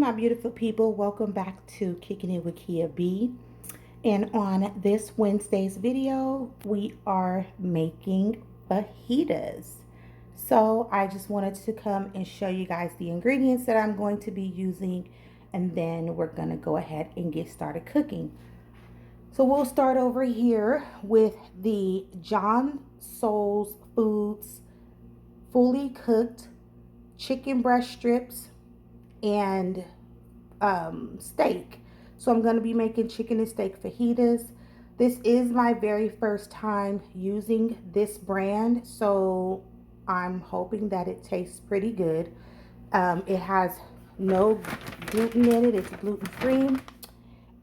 my beautiful people. Welcome back to Kicking It with Kia B. And on this Wednesday's video, we are making fajitas. So I just wanted to come and show you guys the ingredients that I'm going to be using, and then we're going to go ahead and get started cooking. So we'll start over here with the John Souls Foods fully cooked chicken breast strips and steak. So I'm going to be making chicken and steak fajitas. This is my very first time using this brand, so I'm hoping that it tastes pretty good. It has no gluten in it, it's gluten free.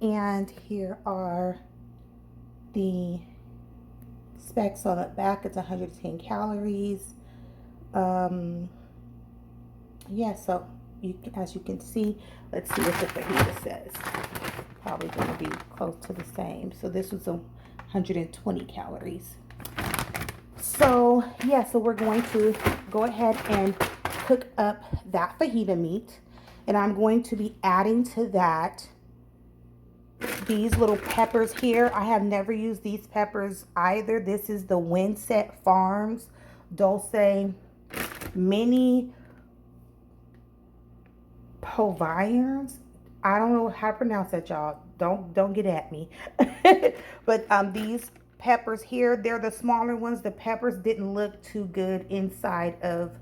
And here are the specs on the back. It's 110 calories. Yeah, so as you can see, let's see what the fajita says. Probably going to be close to the same. So this was 120 calories. So yeah, so we're going to go ahead and cook up that fajita meat, and I'm going to be adding to that these little peppers here. I have never used these peppers either. This is the Windset Farms Dulce Mini Povirons. I don't know how to pronounce that, y'all. Don't get at me. But these peppers here, they're the smaller ones. The peppers didn't look too good inside of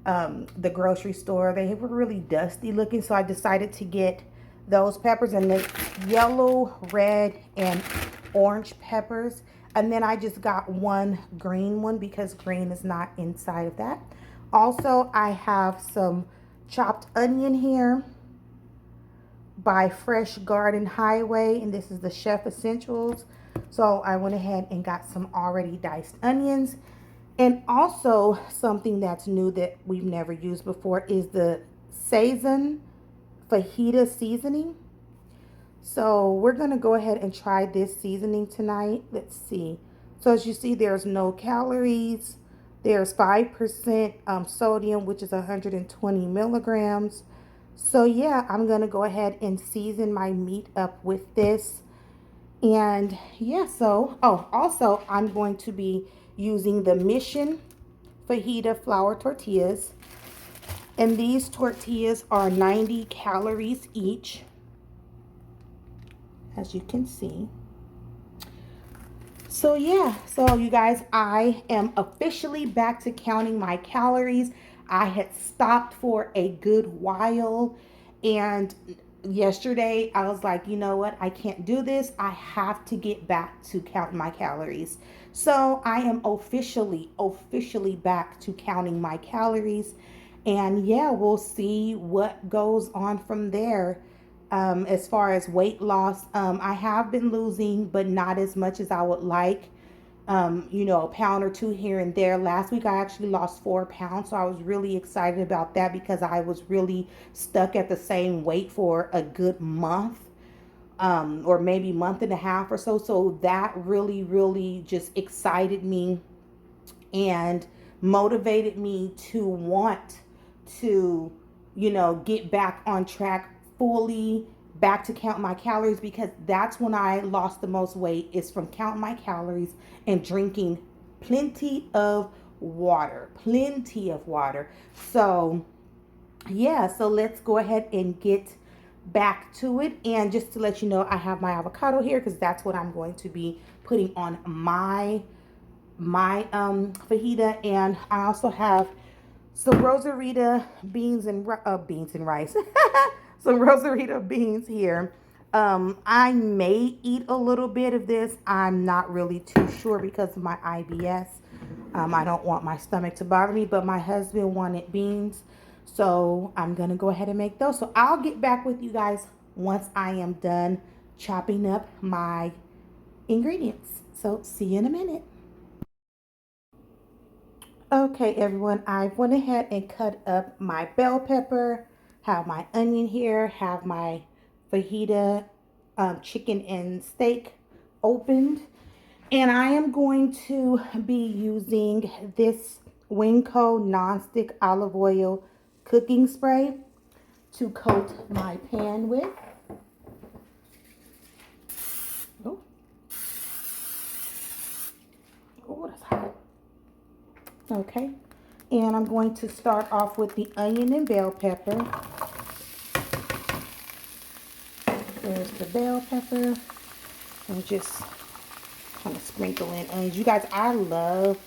the grocery store. They were really dusty looking, so I decided to get those peppers, and the yellow, red, and orange peppers. And then I just got one green one because green is not inside of that. Also, I have some chopped onion here by Fresh Garden Highway, and this is the Chef Essentials. So I went ahead and got some already diced onions. And also something that's new that we've never used before is the Sazon fajita seasoning. So we're going to go ahead and try this seasoning tonight. Let's see. So as you see, there's no calories. There's 5% sodium, which is 120 milligrams. So yeah, I'm going to go ahead and season my meat up with this. And yeah, so, oh, also I'm going to be using the Mission Fajita flour tortillas. And these tortillas are 90 calories each, as you can see. So yeah, so you guys, I am officially back to counting my calories. I had stopped for a good while, and yesterday I was like, you know what, I can't do this. I have to get back to counting my calories. So I am officially back to counting my calories. And yeah, we'll see what goes on from there. As far as weight loss, I have been losing, but not as much as I would like. You know, a pound or two here and there. Last week, I actually lost 4 pounds. So I was really excited about that because I was really stuck at the same weight for a good month, or maybe month and a half or so. So that really just excited me and motivated me to want to, you know, get back on track fully, back to count my calories, because that's when I lost the most weight, is from counting my calories and drinking plenty of water. So yeah, so let's go ahead and get back to it. And just to let you know, I have my avocado here because that's what I'm going to be putting on my fajita. And I also have some Rosarita beans and rice. Some Rosarita beans here. I may eat a little bit of this. I'm not really too sure because of my IBS. I don't want my stomach to bother me, but my husband wanted beans, so I'm gonna go ahead and make those. So I'll get back with you guys once I am done chopping up my ingredients. So see you in a minute. Okay, everyone, I went ahead and cut up my bell pepper, have my onion here, have my fajita chicken and steak opened. And I am going to be using this Winco nonstick olive oil cooking spray. to coat my pan with. Oh, oh, that's hot. Okay, and I'm going to start off with the onion and bell pepper. There's the bell pepper, and just kind of sprinkle in onions. You guys, I love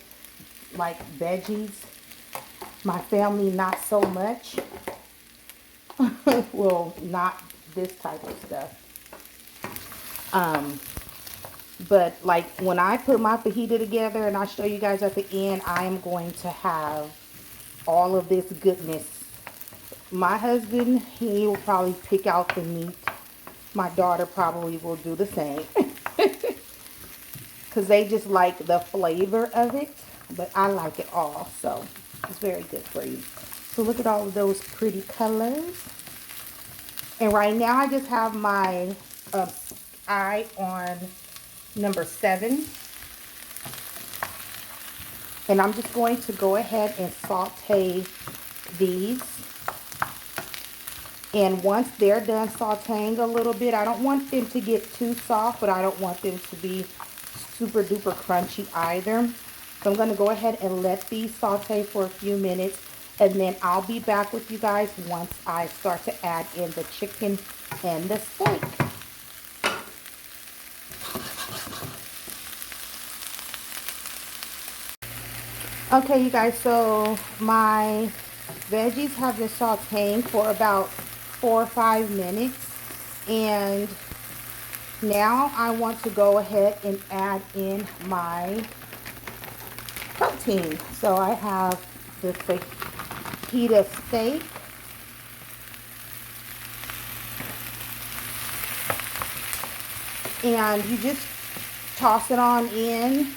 like veggies. My family not so much. Well, not this type of stuff. But like when I put my fajita together, and I'll show you guys at the end, I am going to have all of this goodness. My husband, he will probably pick out the meat. My daughter probably will do the same. Because they just like the flavor of it. But I like it all. So it's very good for you. So look at all of those pretty colors. And right now I just have my eye on number 7. And I'm just going to go ahead and saute these. And once they're done sauteing a little bit, I don't want them to get too soft, but I don't want them to be super duper crunchy either. So I'm going to go ahead and let these saute for a few minutes. And then I'll be back with you guys once I start to add in the chicken and the steak. Okay, you guys, so my veggies have been sauteing for about 4 or 5 minutes. And now I want to go ahead and add in my protein. So I have the fajita steak. And you just toss it on in.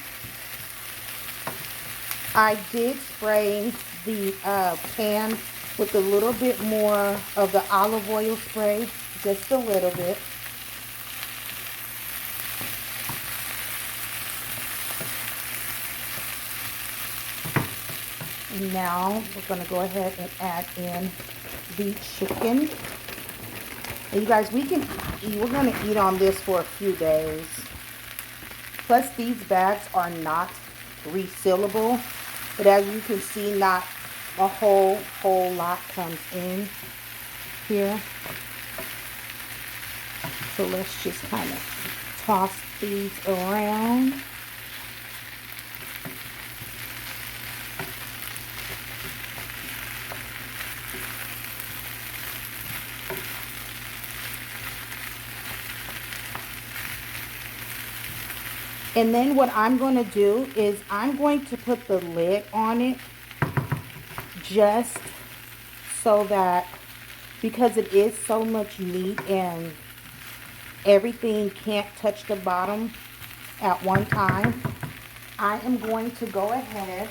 I did spray the pan with a little bit more of the olive oil spray, just a little bit. And now we're going to go ahead and add in the chicken. And you guys, we're going to eat on this for a few days. Plus, these bags are not refillable. But as you can see, not a whole lot comes in here. So let's just kind of toss these around. And then what I'm going to do is I'm going to put the lid on it just so that, because it is so much meat and everything can't touch the bottom at one time, I am going to go ahead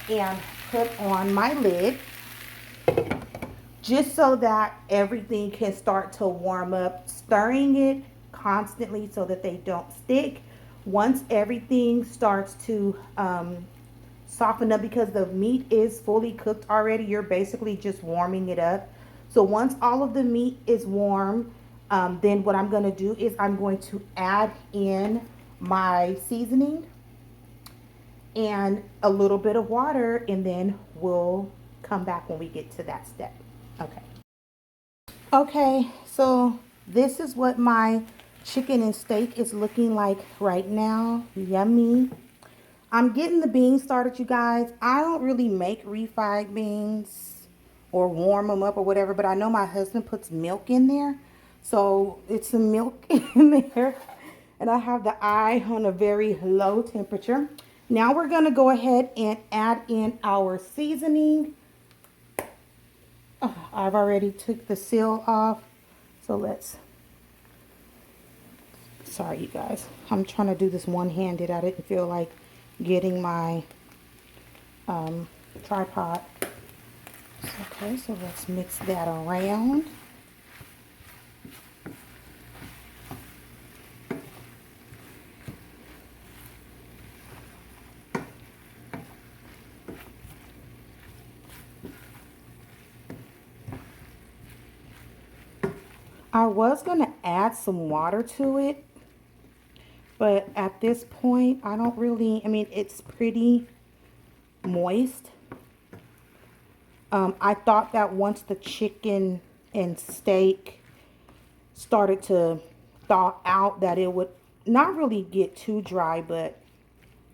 and put on my lid just so that everything can start to warm up, stirring it constantly so that they don't stick. Once everything starts to soften up, because the meat is fully cooked already, you're basically just warming it up. So once all of the meat is warm, then what I'm going to do is I'm going to add in my seasoning and a little bit of water, and then we'll come back when we get to that step. Okay, so this is what my chicken and steak is looking like right now. Yummy. I'm getting the beans started, you guys. I don't really make refried beans or warm them up or whatever, but I know my husband puts milk in there. So it's some milk in there. And I have the eye on a very low temperature. Now we're going to go ahead and add in our seasoning. Oh, I've already took the seal off. So sorry you guys. I'm trying to do this one-handed. I didn't feel like getting my tripod. Okay, so let's mix that around. I was going to add some water to it, but at this point, I don't really, I mean, it's pretty moist. I thought that once the chicken and steak started to thaw out that it would not really get too dry, but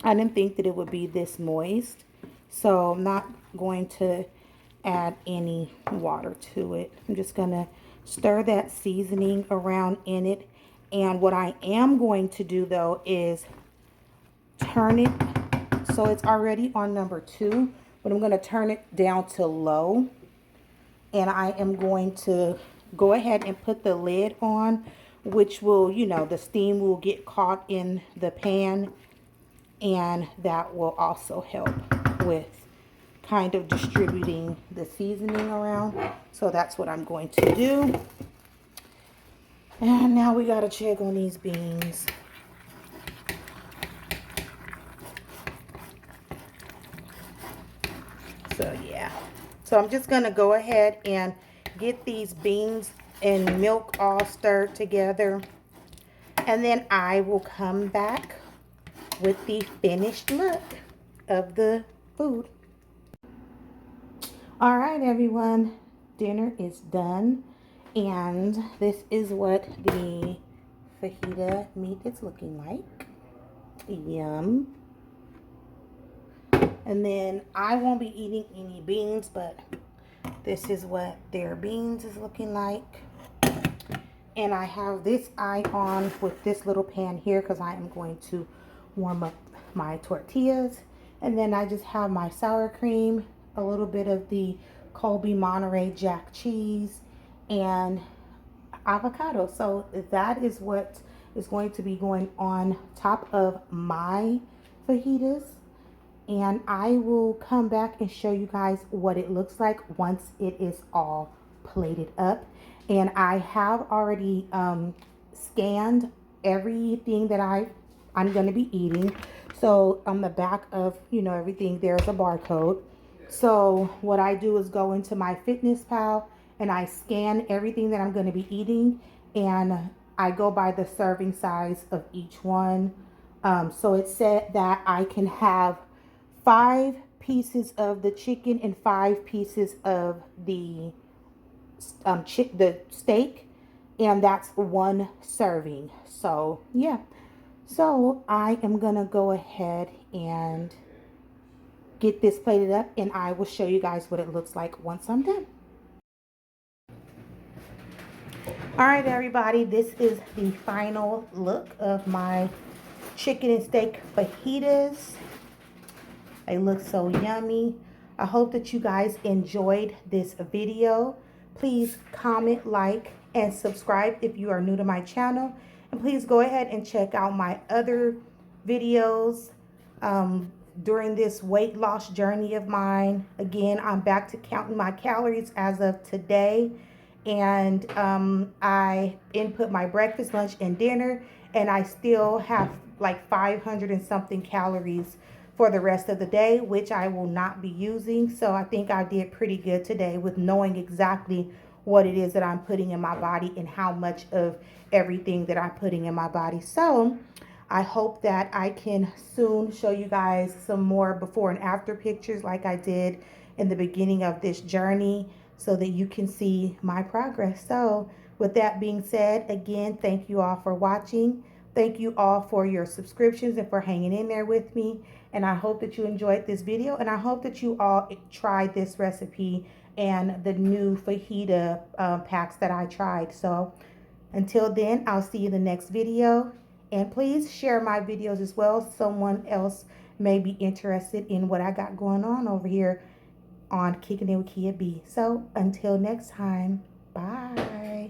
I didn't think that it would be this moist. So I'm not going to add any water to it. I'm just going to stir that seasoning around in it. And what I am going to do though is turn it so it's already on number 2, but I'm going to turn it down to low. And I am going to go ahead and put the lid on, which will, you know, the steam will get caught in the pan, and that will also help with kind of distributing the seasoning around. So that's what I'm going to do. And now we got to check on these beans. So yeah, so I'm just going to go ahead and get these beans and milk all stirred together, and then I will come back with the finished look of the food. All right, everyone, dinner is done, and this is what the fajita meat is looking like. Yum. And then I won't be eating any beans, but this is what their beans is looking like. And I have this eye on with this little pan here because I am going to warm up my tortillas. And then I just have my sour cream, a little bit of the Colby Monterey Jack cheese, and avocado. So that is what is going to be going on top of my fajitas. And I will come back and show you guys what it looks like once it is all plated up. And I have already scanned everything that I'm going to be eating. So on the back of, you know, everything, there's a barcode. So what I do is go into my Fitness Pal and I scan everything that I'm going to be eating, and I go by the serving size of each one. So it said that I can have 5 pieces of the chicken and 5 pieces of the steak, and that's 1 serving. So yeah, so I am gonna go ahead and get this plated up, and I will show you guys what it looks like once I'm done. All right, everybody, this is the final look of my chicken and steak fajitas. They look so yummy. I hope that you guys enjoyed this video. Please comment, like, and subscribe if you are new to my channel. And please go ahead and check out my other videos during this weight loss journey of mine. Again, I'm back to counting my calories as of today. And I input my breakfast, lunch, and dinner, and I still have like 500 and something calories for the rest of the day, which I will not be using. So I think I did pretty good today with knowing exactly what it is that I'm putting in my body and how much of everything that I'm putting in my body. So I hope that I can soon show you guys some more before and after pictures like I did in the beginning of this journey, so that you can see my progress. So with that being said, again, thank you all for watching. Thank you all for your subscriptions and for hanging in there with me. And I hope that you enjoyed this video, and I hope that you all tried this recipe and the new fajita packs that I tried. So until then, I'll see you in the next video. And please share my videos as well. Someone else may be interested in what I got going on over here on Kicking It with Kia B. So until next time, bye.